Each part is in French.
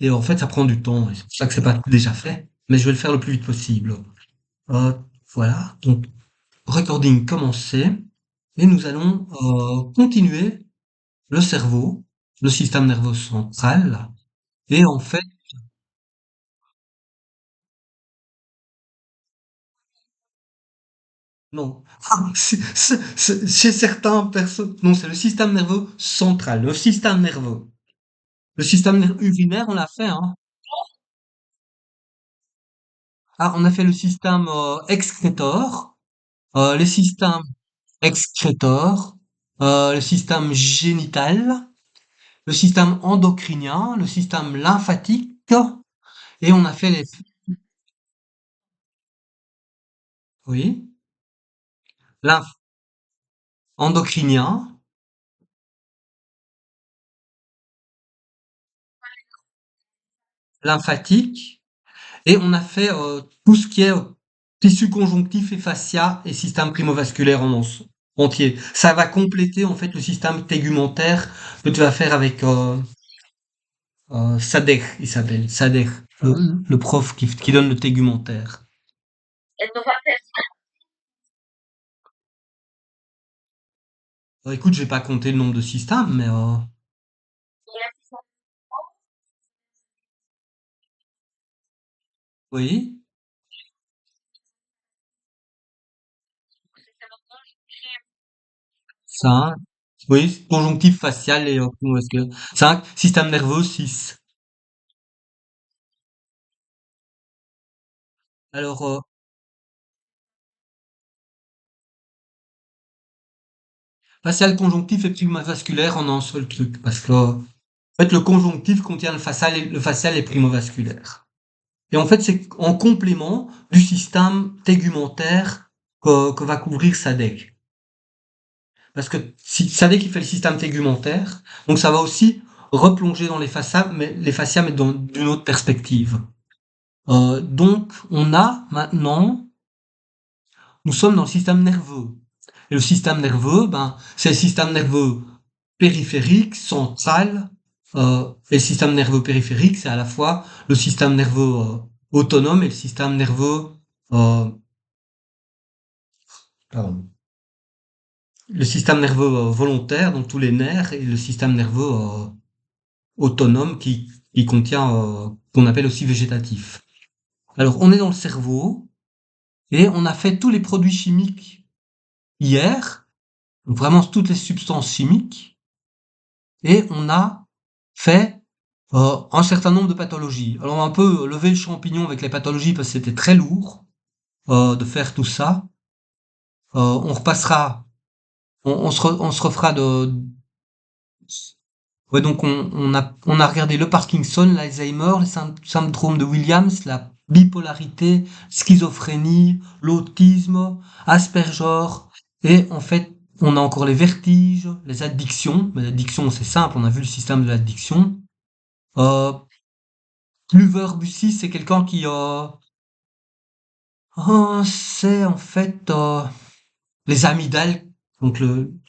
et en fait, ça prend du temps et c'est pour ça que c'est pas déjà fait, mais je vais le faire le plus vite possible. Heu, voilà, donc recording commencé et nous allons, continuer le cerveau, le système nerveux central et en fait non, chez certains personnes non, c'est le système nerveux central, le système nerveux. Le système urinaire, on l'a fait, hein. Ah, on a fait le système excrétor, le système excrétor, le système génital, le système endocrinien, le système lymphatique, et on a fait les... Oui, lymph endocrinien, lymphatique, et on a fait tout ce qui est tissu conjonctif et fascia et système primo-vasculaire entier. Ça va compléter en fait le système tégumentaire que tu vas faire avec Sadek, il s'appelle Sadek, le prof qui donne le tégumentaire. Écoute, je vais pas compter le nombre de systèmes, mais oui, ça, oui, conjonctif facial et primo-vasculaire. 5, système nerveux 6. Alors, facial, conjonctif et primo-vasculaire en un seul truc, parce que en fait, le conjonctif contient le facial et primo-vasculaire. Et en fait, c'est en complément du système tégumentaire que va couvrir SADC. Parce que si SADC il fait le système tégumentaire, donc ça va aussi replonger dans les fascias, mais dans d'une autre perspective. Donc, on a maintenant, nous sommes dans le système nerveux. Et le système nerveux, ben, c'est le système nerveux périphérique, central, et le système nerveux périphérique, c'est à la fois le système nerveux autonome et le système nerveux, euh, pardon, le système nerveux volontaire, donc tous les nerfs, et le système nerveux autonome qui contient, qu'on appelle aussi végétatif. Alors, on est dans le cerveau et on a fait tous les produits chimiques hier, donc vraiment toutes les substances chimiques, et on a fait un certain nombre de pathologies. Alors, on a un peu levé le champignon avec les pathologies parce que c'était très lourd de faire tout ça. On repassera, on se refera de... Ouais, donc on a regardé le Parkinson, l'Alzheimer, le syndrome de Williams, la bipolarité, schizophrénie, l'autisme, Asperger, et en fait, on a encore les vertiges, les addictions. Mais l'addiction, c'est simple, on a vu le système de l'addiction. Euh, Kluver-Bucy, c'est quelqu'un qui c'est en fait les amygdales, donc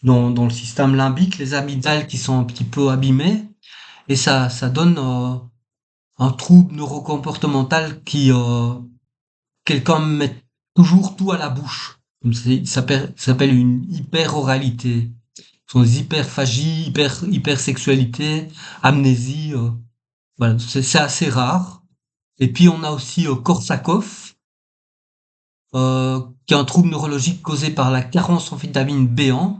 dans le système limbique, les amygdales qui sont un petit peu abîmées, et ça donne un trouble neurocomportemental qui quelqu'un met toujours tout à la bouche. Ça s'appelle une hyperoralité. Ce sont des hyperphagies, hypersexualité, amnésie. Voilà, c'est assez rare. Et puis on a aussi Korsakoff, qui est un trouble neurologique causé par la carence en vitamine B1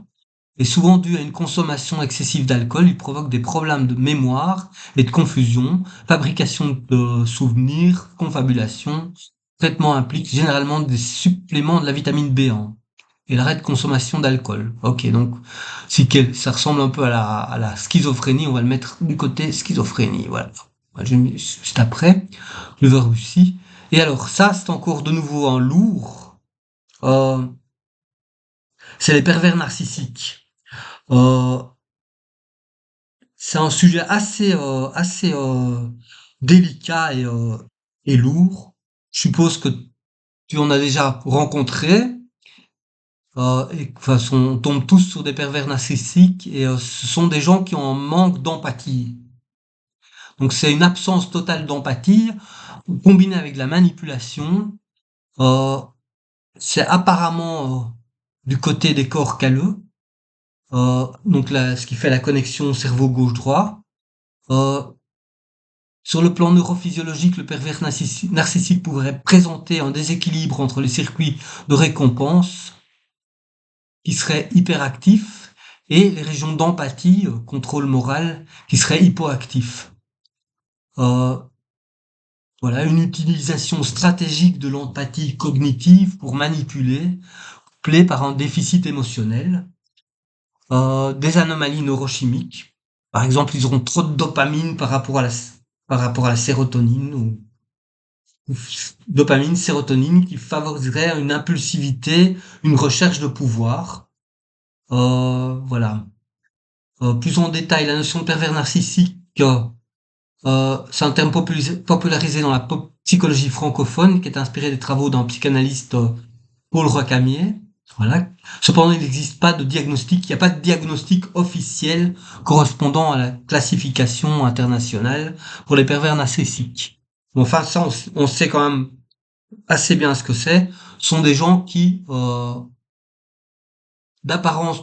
et souvent dû à une consommation excessive d'alcool. Il provoque des problèmes de mémoire et de confusion, fabrication de souvenirs, confabulation. Le traitement implique généralement des suppléments de la vitamine B1 et l'arrêt de consommation d'alcool. Ok, donc si ça ressemble un peu à la schizophrénie, on va le mettre du côté schizophrénie. Voilà. Je mets juste après le verre aussi. Et alors ça, c'est encore de nouveau un lourd. Euh, c'est les pervers narcissiques. Euh, c'est un sujet assez délicat et lourd. Je suppose que tu en as déjà rencontré. Et de toute façon, on tombe tous sur des pervers narcissiques et ce sont des gens qui ont un manque d'empathie. Donc c'est une absence totale d'empathie combinée avec de la manipulation. Euh, c'est apparemment du côté des corps calleux. Donc là, ce qui fait la connexion cerveau gauche-droit. Euh, Sur le plan neurophysiologique, le pervers narcissique pourrait présenter un déséquilibre entre les circuits de récompense qui seraient hyperactifs et les régions d'empathie, contrôle moral, qui seraient hypoactifs. Euh, voilà, une utilisation stratégique de l'empathie cognitive pour manipuler, couplée par un déficit émotionnel, des anomalies neurochimiques. Par exemple, ils auront trop de dopamine par rapport à la sérotonine ou dopamine, sérotonine qui favoriserait une impulsivité, une recherche de pouvoir. Voilà. Plus en détail, la notion de pervers narcissique, c'est un terme popularisé dans la psychologie francophone qui est inspiré des travaux d'un psychanalyste Paul Recamier. Voilà. Cependant, il n'existe pas de diagnostic, il n'y a pas de diagnostic officiel correspondant à la classification internationale pour les pervers narcissiques. Bon, enfin, ça, on sait quand même assez bien ce que c'est. Ce sont des gens qui, d'apparence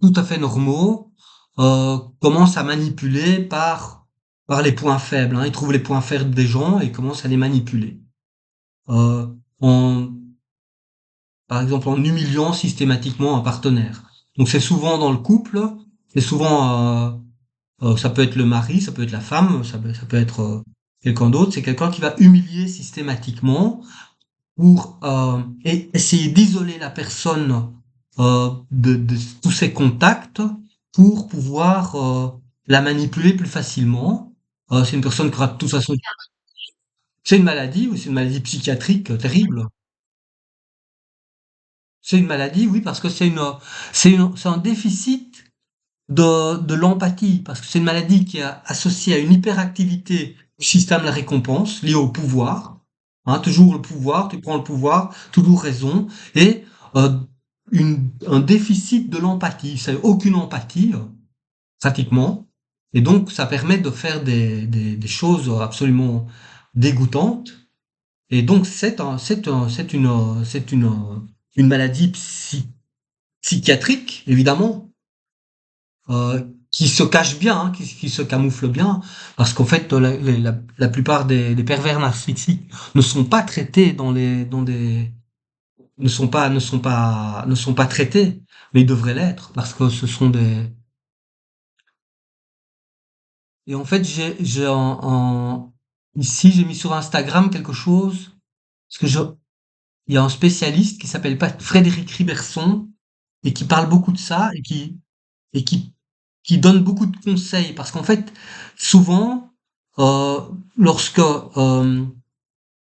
tout à fait normaux, commencent à manipuler par les points faibles. Hein. Ils trouvent les points faibles des gens et commencent à les manipuler. Euh, en, Par exemple, en humiliant systématiquement un partenaire. Donc c'est souvent dans le couple, c'est souvent, ça peut être le mari, ça peut être la femme, ça peut être quelqu'un d'autre. C'est quelqu'un qui va humilier systématiquement pour essayer d'isoler la personne de tous ses contacts pour pouvoir la manipuler plus facilement. C'est une personne qui aura de toute façon... C'est une maladie, oui, c'est une maladie psychiatrique terrible. C'est une maladie, oui, parce que c'est un déficit de l'empathie, parce que c'est une maladie qui est associée à une hyperactivité du système de la récompense liée au pouvoir. Hein, toujours le pouvoir, tu prends le pouvoir, toujours raison, et euh, un déficit de l'empathie. C'est aucune empathie, pratiquement. Et donc, ça permet de faire des choses absolument dégoûtantes. Et donc, une maladie psychiatrique, évidemment, qui se cache bien, hein, qui se camoufle bien, parce qu'en fait, la plupart des pervers narcissiques ne sont pas traités dans des, ne sont pas traités, mais ils devraient l'être, parce que ce sont des... Et en fait, ici, j'ai mis sur Instagram quelque chose, parce que il y a un spécialiste qui s'appelle pas Frédéric Riberson, et qui parle beaucoup de ça, et qui donne beaucoup de conseils parce qu'en fait, souvent, euh, lorsque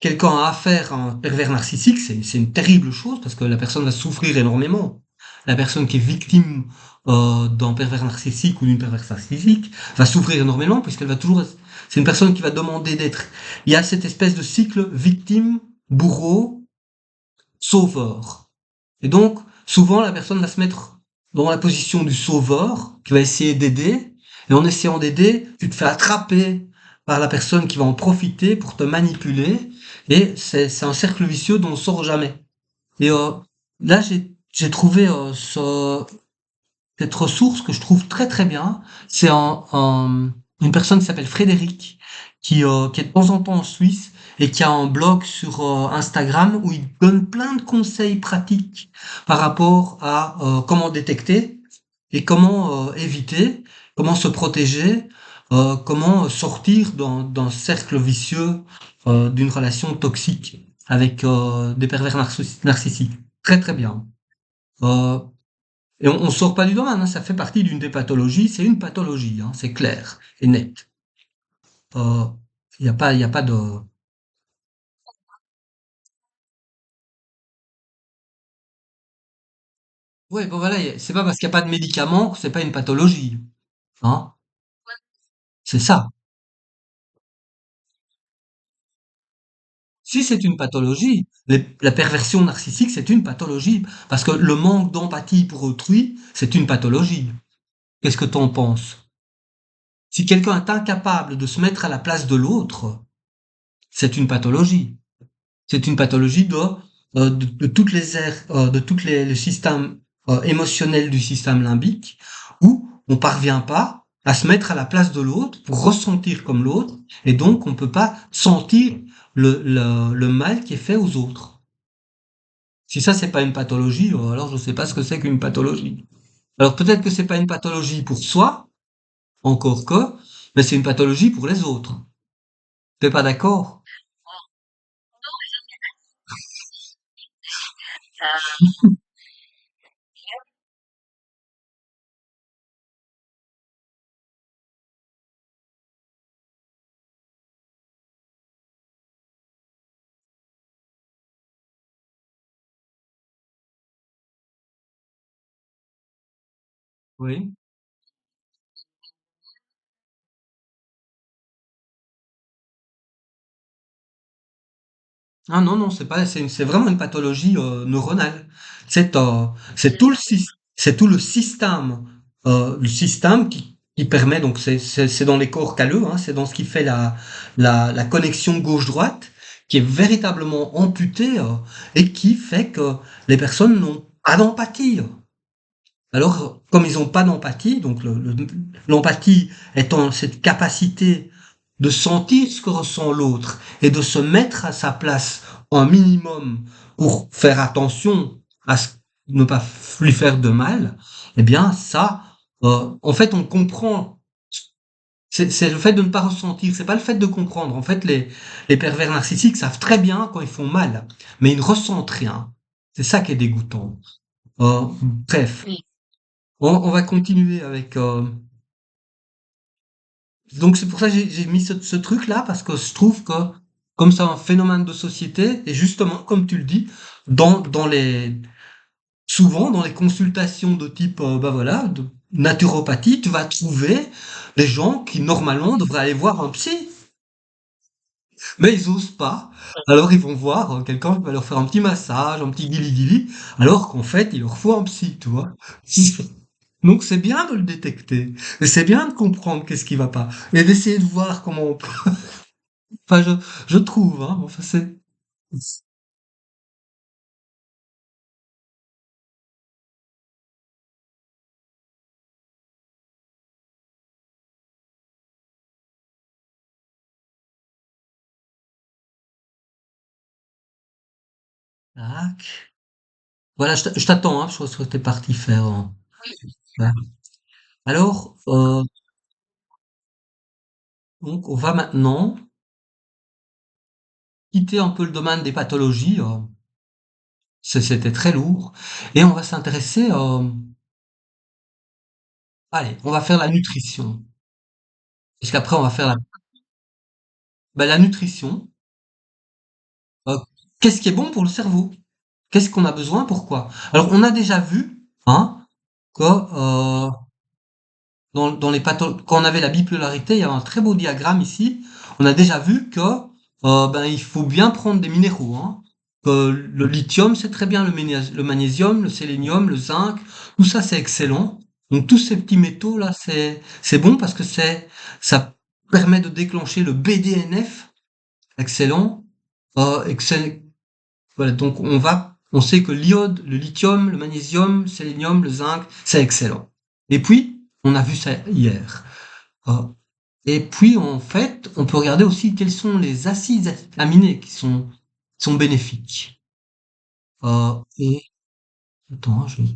quelqu'un a affaire à un pervers narcissique, c'est une terrible chose parce que la personne va souffrir énormément. La personne qui est victime d'un pervers narcissique ou d'une perverse narcissique va souffrir énormément puisqu'elle va toujours... C'est une personne qui va demander d'être... Il y a cette espèce de cycle victime, bourreau, sauveur. Et donc, souvent, la personne va se mettre dans la position du sauveur, qui va essayer d'aider, et en essayant d'aider, tu te fais attraper par la personne qui va en profiter pour te manipuler, et c'est un cercle vicieux dont on sort jamais. Et là, j'ai trouvé cette ressource que je trouve très très bien. C'est une personne qui s'appelle Frédéric, qui est de temps en temps en Suisse et qui a un blog sur Instagram où il donne plein de conseils pratiques par rapport à comment détecter et comment éviter, comment se protéger, comment sortir d'un cercle vicieux d'une relation toxique avec des pervers narcissiques. Très très bien. Euh, et on sort pas du domaine, hein, ça fait partie d'une des pathologies, c'est une pathologie, hein, c'est clair et net. Euh, il y a pas de... Ouais, bon voilà, c'est pas parce qu'il y a pas de médicaments que c'est pas une pathologie, hein, c'est ça. Si c'est une pathologie, la perversion narcissique, c'est une pathologie, parce que le manque d'empathie pour autrui, c'est une pathologie. Qu'est-ce que t'en penses? Si quelqu'un est incapable de se mettre à la place de l'autre, c'est une pathologie. C'est une pathologie de toutes les aires, de toutes les systèmes émotionnels du système limbique, où on parvient pas à se mettre à la place de l'autre pour ressentir comme l'autre, et donc on peut pas sentir le mal qui est fait aux autres. Si ça c'est pas une pathologie, alors je sais pas ce que c'est qu'une pathologie. Alors peut-être que c'est pas une pathologie pour soi, encore que, mais c'est une pathologie pour les autres. T'es pas d'accord? Oui. Ah non, non, c'est pas, c'est vraiment une pathologie neuronale. C'est tout c'est tout le système qui permet, donc c'est dans les corps calleux, hein, c'est dans ce qui fait la connexion gauche-droite, qui est véritablement amputée et qui fait que les personnes n'ont pas d'empathie. Alors, comme ils n'ont pas d'empathie, donc l'empathie étant cette capacité de sentir ce que ressent l'autre et de se mettre à sa place un minimum pour faire attention à ne pas lui faire de mal, eh bien ça, en fait, on comprend. C'est le fait de ne pas ressentir, c'est pas le fait de comprendre. En fait, les pervers narcissiques savent très bien quand ils font mal, mais ils ne ressentent rien. C'est ça qui est dégoûtant. Bref. Oui. On va continuer avec. Donc c'est pour ça que j'ai mis ce truc-là parce que je trouve que comme c'est un phénomène de société et justement comme tu le dis, dans les souvent dans les consultations de type bah voilà de naturopathie, tu vas trouver des gens qui normalement devraient aller voir un psy, mais ils osent pas. Alors ils vont voir quelqu'un qui va leur faire un petit massage, un petit guili-guili, alors qu'en fait il leur faut un psy, tu vois. Donc c'est bien de le détecter, et c'est bien de comprendre qu'est-ce qui va pas, et d'essayer de voir comment on peut. Enfin, je trouve, hein, enfin c'est... Tac. Voilà, je t'attends, hein, je pense que t'es parti faire... ouais. Alors, donc on va maintenant quitter un peu le domaine des pathologies, c'était très lourd, et on va s'intéresser... allez, on va faire la nutrition. Parce qu'après on va faire la nutrition. Euh, qu'est-ce qui est bon pour le cerveau? Qu'est-ce qu'on a besoin? Pourquoi? Alors, on a déjà vu, hein, que dans les quand on avait la bipolarité, il y a un très beau diagramme ici. On a déjà vu que ben il faut bien prendre des minéraux, hein. Que le lithium, c'est très bien, le magnésium, le sélénium, le zinc, tout ça c'est excellent. Donc tous ces petits métaux là, c'est bon parce que ça permet de déclencher le BDNF, excellent. Excellent. Voilà, donc on sait que l'iode, le lithium, le magnésium, le sélénium, le zinc, c'est excellent. Et puis, on a vu ça hier. Euh, et puis, en fait, on peut regarder aussi quels sont les acides aminés sont bénéfiques. Et, attends, je vais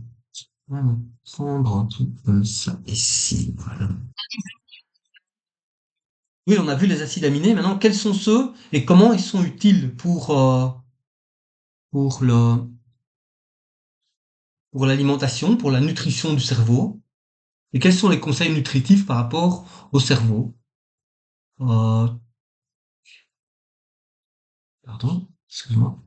prendre un truc comme ça ici. Voilà. Oui, on a vu les acides aminés. Maintenant, quels sont ceux et comment ils sont utiles pour pour l'alimentation, pour la nutrition du cerveau? Et quels sont les conseils nutritifs par rapport au cerveau? Euh, pardon, excuse-moi.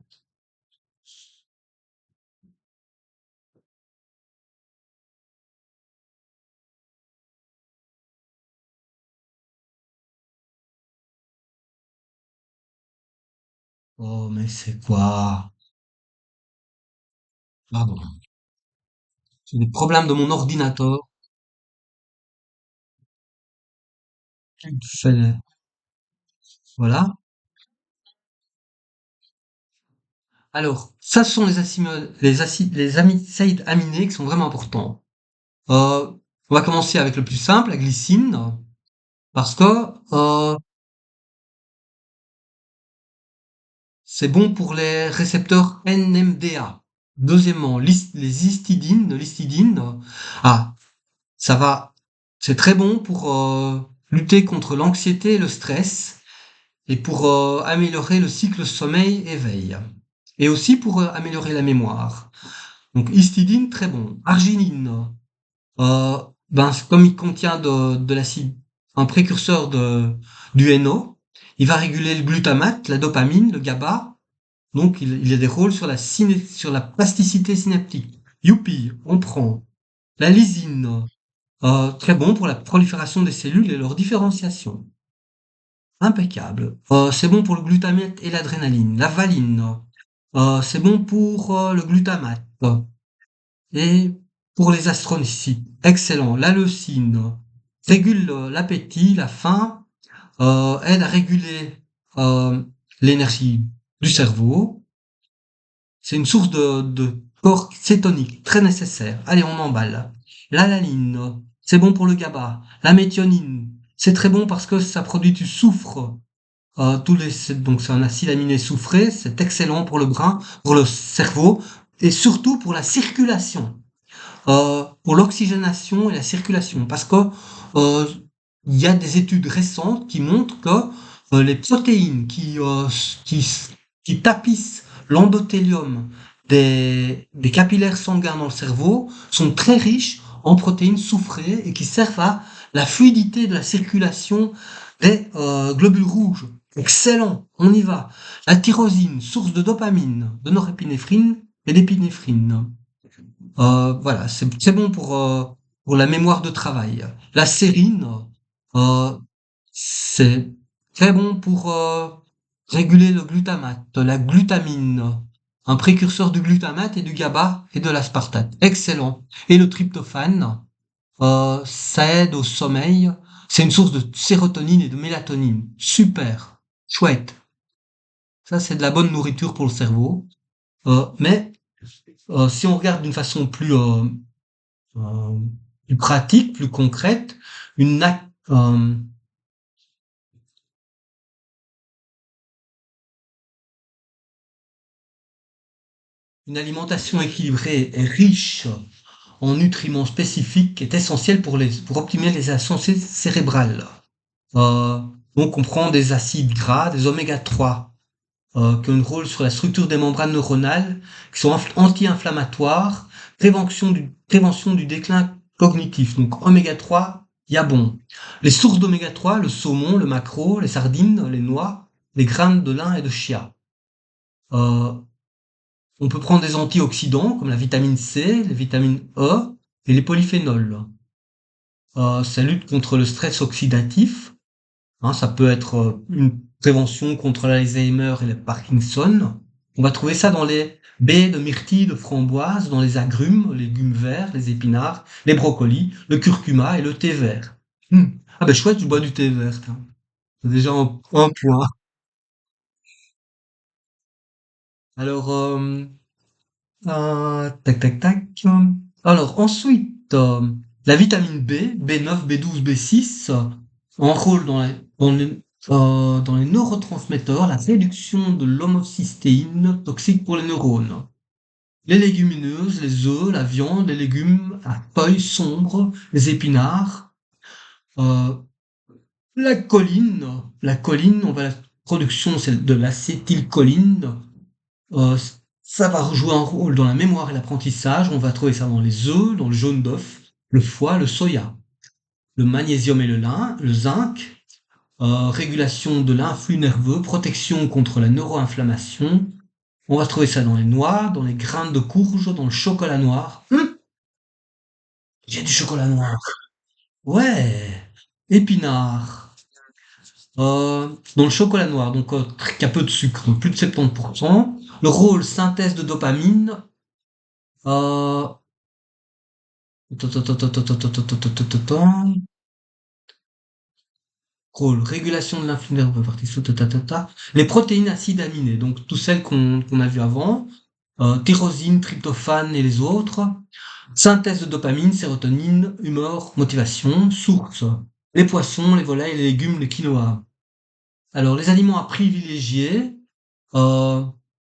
Oh, mais c'est quoi? Pardon. J'ai des problèmes de mon ordinateur. fait- Voilà. Alors, ça ce sont les acides aminés qui sont vraiment importants. Euh, on va commencer avec le plus simple, la glycine, parce que c'est bon pour les récepteurs NMDA. Deuxièmement, l'histidine, ah, ça va, c'est très bon pour lutter contre l'anxiété et le stress et pour améliorer le cycle sommeil-éveil et aussi pour améliorer la mémoire. Donc histidine, très bon. Arginine, euh, comme il contient de l'acide, un précurseur du NO, il va réguler le glutamate, la dopamine, le GABA. Donc il a des rôles sur sur la plasticité synaptique. Youpi, on prend. La lysine, très bon pour la prolifération des cellules et leur différenciation. Impeccable. C'est bon pour le glutamate et l'adrénaline. La valine, c'est bon pour le glutamate. Et pour les astrocytes, excellent. La leucine régule l'appétit, la faim, aide à réguler euh, l'énergie du cerveau. C'est une source de corps cétonique très nécessaire. Allez, on emballe. L'alaline, c'est bon pour le GABA. La méthionine, c'est très bon parce que ça produit du soufre. Donc c'est un acide aminé soufré, c'est excellent pour le brin, pour le cerveau et surtout pour la circulation, pour l'oxygénation et la circulation. Parce que euh, il y a des études récentes qui montrent que les protéines qui, qui tapissent l'endothélium des capillaires sanguins dans le cerveau sont très riches en protéines soufrées et qui servent à la fluidité de la circulation des globules rouges. Excellent, on y va. La tyrosine, source de dopamine, de norépinéphrine et d'épinéphrine. Voilà, c'est bon pour la mémoire de travail. La sérine, euh, c'est très bon pour réguler le glutamate, la glutamine, un précurseur du glutamate et du GABA et de l'aspartate. Excellent. Et le tryptophane, ça aide au sommeil. C'est une source de sérotonine et de mélatonine. Super. Chouette. Ça, c'est de la bonne nourriture pour le cerveau. Mais si on regarde d'une façon euh, plus pratique, plus concrète, une, une alimentation équilibrée et riche en nutriments spécifiques est essentielle pour optimiser les actions cérébrales. Euh, donc on prend des acides gras, des oméga 3, qui ont un rôle sur la structure des membranes neuronales, qui sont anti-inflammatoires, prévention du déclin cognitif. Donc oméga 3, il y a bon. Les sources d'oméga 3, le saumon, le maquereau, les sardines, les noix, les graines de lin et de chia. Euh, on peut prendre des antioxydants comme la vitamine C, les vitamines E et les polyphénols. Ça lutte contre le stress oxydatif. Hein, ça peut être une prévention contre l'Alzheimer et le Parkinson. On va trouver ça dans les baies de myrtille, de framboise, dans les agrumes, les légumes verts, les épinards, les brocolis, le curcuma et le thé vert. Ah ben chouette, je bois du thé vert. Tiens. C'est déjà un point. Alors, tac tac tac. Alors ensuite, la vitamine B, B9, B12, B6, en rôle dans les neurotransmetteurs, la réduction de l'homocystéine toxique pour les neurones. Les légumineuses, les œufs, la viande, les légumes à feuilles sombres, les épinards, euh, la choline, on va la production c'est de l'acétylcholine, euh, ça va jouer un rôle dans la mémoire et l'apprentissage. On va trouver ça dans les œufs, dans le jaune d'œuf, le foie, le soya, le magnésium et le zinc, régulation de l'influx nerveux, protection contre la neuroinflammation. On va trouver ça dans les noix, dans les graines de courge, dans le chocolat noir. Il y a du chocolat noir. Ouais. Épinards. Dans le chocolat noir, donc qui a peu de sucre, donc plus de 70%. Le rôle synthèse de dopamine. Euh, Rôle, régulation de l'influx nerveux, partie ta, ta, ta, ta. Les protéines acides aminées, donc toutes celles qu'on a vues avant, tyrosine, tryptophane et les autres. Synthèse de dopamine, sérotonine, humeur, motivation, source. Les poissons, les volailles, les légumes, le quinoa. Alors, les aliments à privilégier, euh,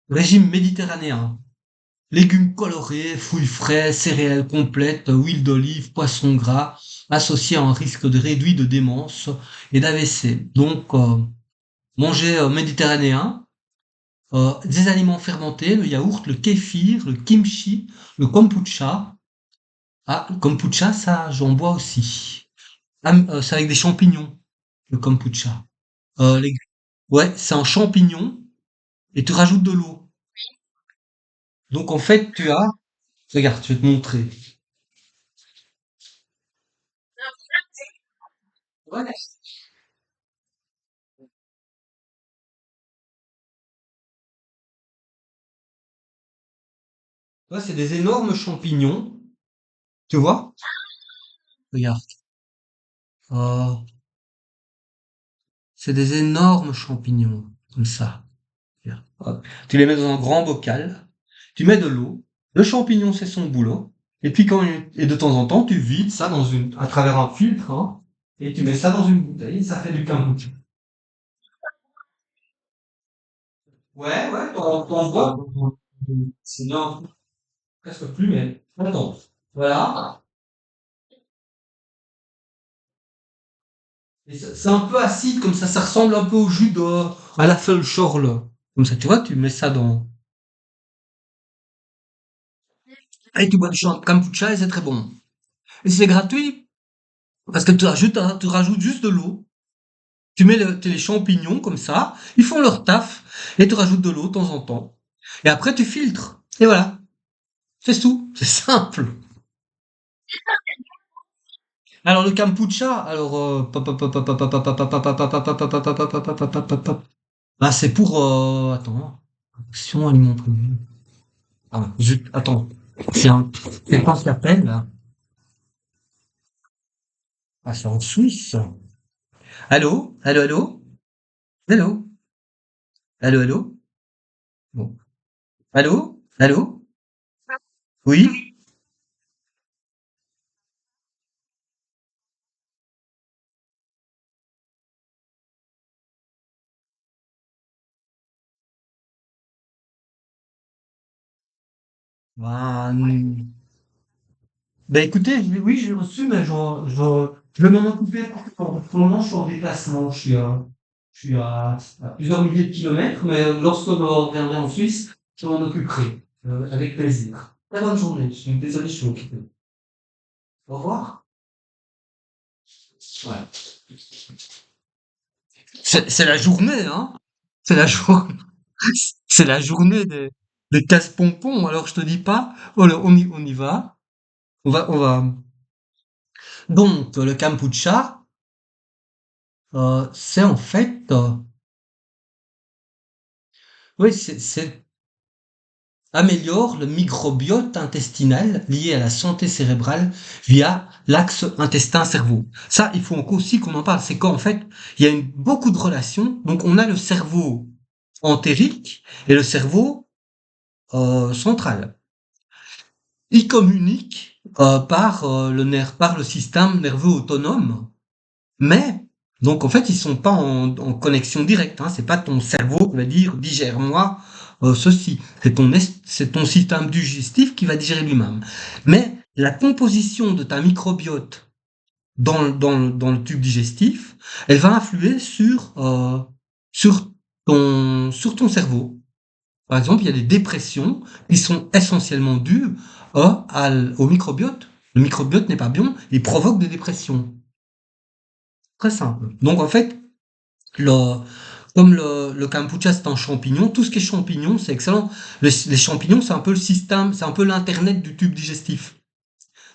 régime méditerranéen. Légumes colorés, fruits frais, céréales complètes, huile d'olive, poissons gras, associés à un risque de réduit de démence et d'AVC. Donc, manger méditerranéen, des aliments fermentés, le yaourt, le kéfir, le kimchi, le kombucha. Ah, le kombucha, ça, j'en bois aussi. Ah, c'est avec des champignons, le kombucha. Euh, les- Ouais, c'est un champignon et tu rajoutes de l'eau. Donc, en fait, tu as... Regarde, je vais te montrer. Ouais, ouais, c'est des énormes champignons, tu vois? Regarde. Oh, c'est des énormes champignons, comme ça. Regarde. Hop. Tu les mets dans un grand bocal, tu mets de l'eau, le champignon c'est son boulot, et puis et de temps en temps tu vides ça à travers un filtre, hein, et tu mets ça dans une bouteille, et ça fait du kombucha. Ouais, ouais, t'en bois. C'est bien, presque plus, mais attends. Voilà. Et c'est un peu acide comme ça ressemble un peu au jus à la Fulshore, là. Comme ça, tu vois, tu mets ça dans, et tu bois du kombucha et c'est très bon. Et c'est gratuit parce que tu rajoutes juste de l'eau. Tu mets les champignons comme ça, ils font leur taf et tu rajoutes de l'eau de temps en temps. Et après tu filtres. Et voilà, c'est tout. C'est simple. Alors le kombucha, alors c'est pour attends, action aliment privé. Ah, attends, c'est pas ce qu'appelle là. Ah, c'est en Suisse. Allô, allô, allô, allô, allô, allô. Bon. Allô, allô. Oui. Ben, ben écoutez, oui, j'ai reçu, mais je vais m'en occuper pour le moment, je suis en déplacement. Je suis à plusieurs milliers de kilomètres, mais lorsque je reviendrai en Suisse, je m'en occuperai, avec plaisir. Très bonne journée. Je suis désolé, je suis occupé. Au revoir. Ouais. C'est la journée, hein. C'est la journée, c'est la journée des casse-pompons. Alors je te dis pas, voilà, on y va. On va. Donc, le kombucha, c'est en fait, oui, c'est améliore le microbiote intestinal lié à la santé cérébrale via l'axe intestin-cerveau. Ça, il faut aussi qu'on en parle. C'est qu'en fait, il y a beaucoup de relations. Donc, on a le cerveau entérique et le cerveau central. Ils communiquent par le système nerveux autonome. Mais, donc en fait, ils sont pas en connexion directe. Hein. C'est pas ton cerveau qui va dire digère-moi ceci. C'est ton système digestif qui va digérer lui-même. Mais la composition de ta microbiote dans le tube digestif, elle va influer sur sur ton cerveau. Par exemple, il y a des dépressions qui sont essentiellement dues au microbiote. Le microbiote n'est pas bien, il provoque des dépressions. Très simple. Donc en fait, le, comme le kombucha c'est un champignon, tout ce qui est champignon c'est excellent. Les champignons c'est un peu le système, c'est un peu l'internet du tube digestif.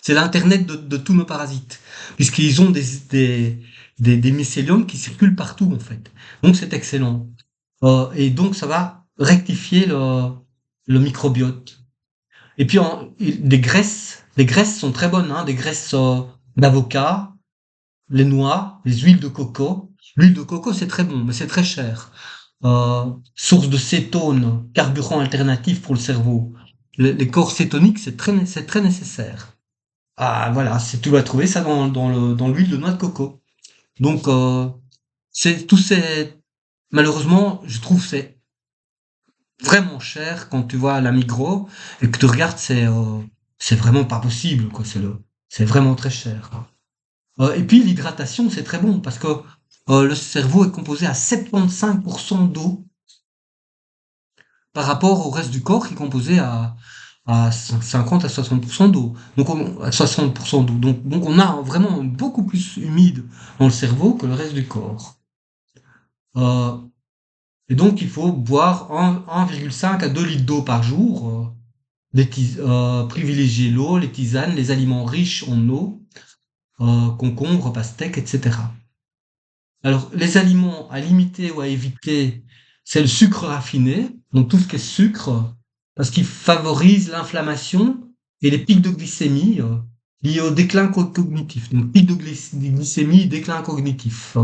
C'est l'internet de tous nos parasites, puisqu'ils ont des mycéliums qui circulent partout en fait. Donc c'est excellent. Et donc ça va rectifier le microbiote. Et puis les graisses sont très bonnes, hein, des graisses d'avocat, les noix, les huiles de coco. L'huile de coco, c'est très bon, mais c'est très cher. Source de cétone, carburant alternatif pour le cerveau. Les corps cétoniques, c'est très nécessaire. Ah, voilà, tu vas trouver ça dans l'huile de noix de coco. Donc, c'est tous ces, malheureusement, je trouve c'est vraiment cher quand tu vas à la Migros et que tu regardes, c'est vraiment pas possible, quoi. C'est vraiment très cher. Et puis l'hydratation, c'est très bon parce que le cerveau est composé à 75% d'eau par rapport au reste du corps qui est composé à 50 à 60% d'eau. À 60% d'eau. Donc on a vraiment beaucoup plus humide dans le cerveau que le reste du corps. Euh, et donc il faut boire 1,5 à 2 litres d'eau par jour. Privilégier l'eau, les tisanes, les aliments riches en eau, concombre, pastèque, etc. Alors, les aliments à limiter ou à éviter, c'est le sucre raffiné, donc tout ce qui est sucre, parce qu'il favorise l'inflammation et les pics de glycémie liés au déclin cognitif. Donc, pic de glycémie, déclin cognitif.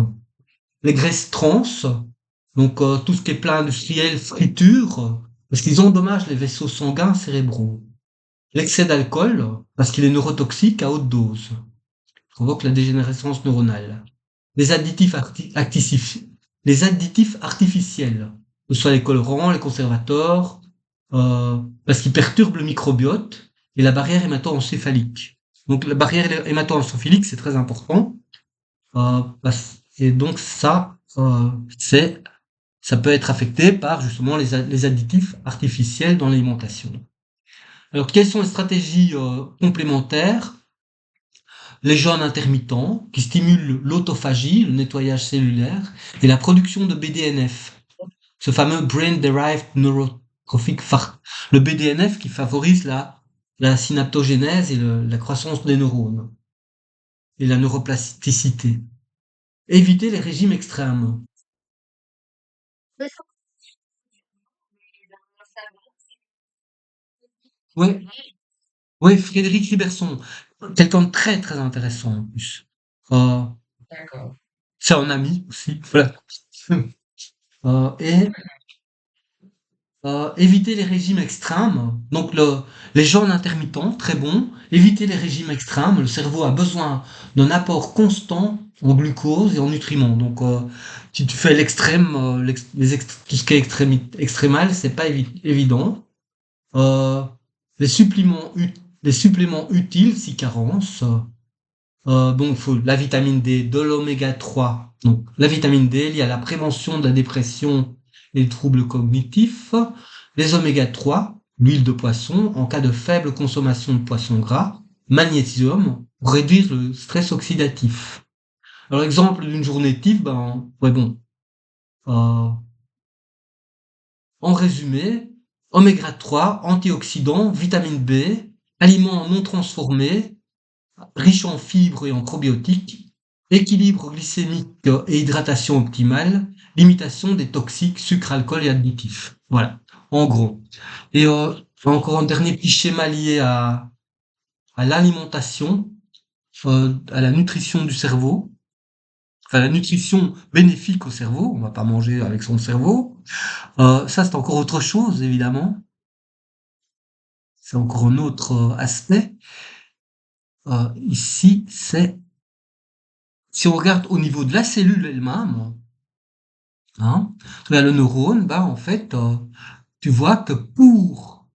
Les graisses trans, donc tout ce qui est plat industriel, friture, parce qu'ils endommagent les vaisseaux sanguins cérébraux. L'excès d'alcool, parce qu'il est neurotoxique à haute dose, provoque la dégénérescence neuronale. Les additifs, les additifs artificiels, que ce soit les colorants, les conservateurs, parce qu'ils perturbent le microbiote et la barrière hémato-encéphalique. Donc la barrière hémato-encéphalique, c'est très important. Et donc ça peut être affecté par justement les additifs artificiels dans l'alimentation. Alors, quelles sont les stratégies complémentaires? Les jeûnes intermittents qui stimulent l'autophagie, le nettoyage cellulaire, et la production de BDNF, ce fameux Brain Derived Neurotrophic Factor, le BDNF qui favorise la synaptogénèse et la croissance des neurones et la neuroplasticité. Éviter les régimes extrêmes. Oui, oui, Frédéric Riberson, quelqu'un de très très intéressant en plus. Euh, c'est un ami aussi, voilà. Et éviter les régimes extrêmes, donc les jeûnes intermittents, très bon. Éviter les régimes extrêmes, le cerveau a besoin d'un apport constant en glucose et en nutriments. Donc, si tu fais l'extrême, tout ce qui est extrémal, c'est pas évident. Euh, les suppléments, les suppléments utiles, si carence. Donc, il faut la vitamine D, de l'oméga 3. Donc, la vitamine D, il y a la prévention de la dépression et des troubles cognitifs. Les oméga 3, l'huile de poisson, en cas de faible consommation de poisson gras. Magnésium, pour réduire le stress oxydatif. Alors, exemple d'une journée type, ben, ouais, bon. Euh, en résumé, oméga 3, antioxydants, vitamine B, aliments non transformés, riche en fibres et en probiotiques, équilibre glycémique et hydratation optimale, limitation des toxiques, sucre, alcool et additifs. Voilà, en gros. Et encore un dernier petit schéma lié à l'alimentation, à la nutrition du cerveau, enfin la nutrition bénéfique au cerveau, on va pas manger avec son cerveau. Ça, c'est encore autre chose, évidemment. C'est encore un autre aspect. Ici, c'est si on regarde au niveau de la cellule elle-même, hein, le neurone, bah, en fait, tu vois que pour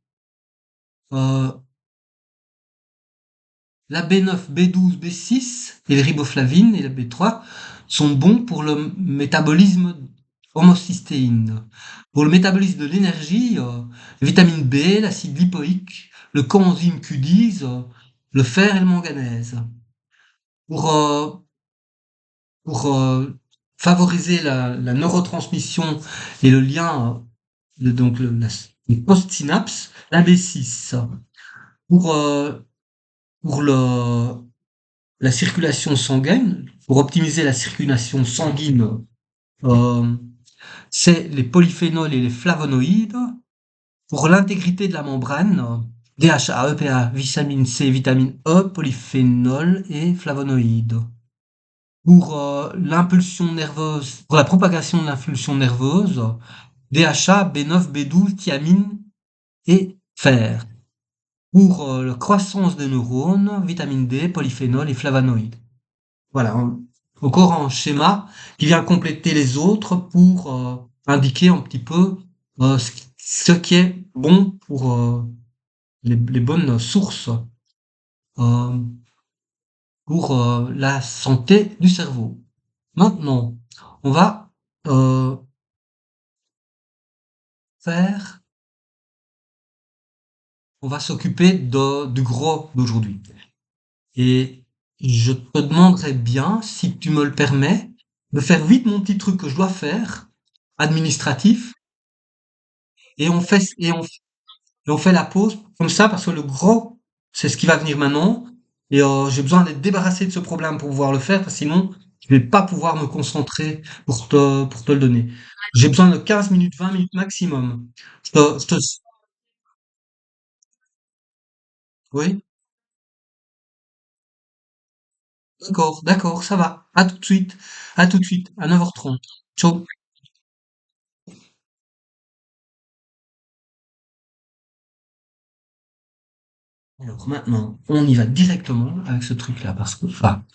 euh, la B9, B12, B6 et les riboflavines et la B3 sont bons pour le métabolisme homocystéine. Pour le métabolisme de l'énergie, la vitamine B, l'acide lipoïque, le coenzyme Q10, le fer et le manganèse. Pour, euh, pour favoriser la neurotransmission et le lien, donc les post-synapses, la B6. Pour, euh, pour la circulation sanguine, pour optimiser la circulation sanguine, euh, c'est les polyphénols et les flavonoïdes. Pour l'intégrité de la membrane, DHA, EPA, vitamine C, vitamine E, polyphénol et flavonoïdes. pour l'impulsion nerveuse, pour la propagation de l'impulsion nerveuse, DHA, B9, B12, thiamine et fer. Pour la croissance des neurones, vitamine D, polyphénol et flavonoïdes. Voilà, encore un schéma qui vient compléter les autres pour indiquer un petit peu ce qui est bon pour les bonnes sources euh, pour la santé du cerveau. Maintenant, on va euh, faire, on va s'occuper du gros d'aujourd'hui. Et je te demanderais bien, si tu me le permets, de faire vite mon petit truc que je dois faire, administratif, et on fait la pause comme ça parce que le gros, c'est ce qui va venir maintenant. Et j'ai besoin d'être débarrassé de ce problème pour pouvoir le faire, parce que sinon, je vais pas pouvoir me concentrer pour te le donner. J'ai besoin de 15 minutes, 20 minutes maximum. Oui, d'accord, d'accord, ça va. À tout de suite. À tout de suite, à 9h30. Ciao. Alors maintenant, on y va directement avec ce truc-là parce que, enfin,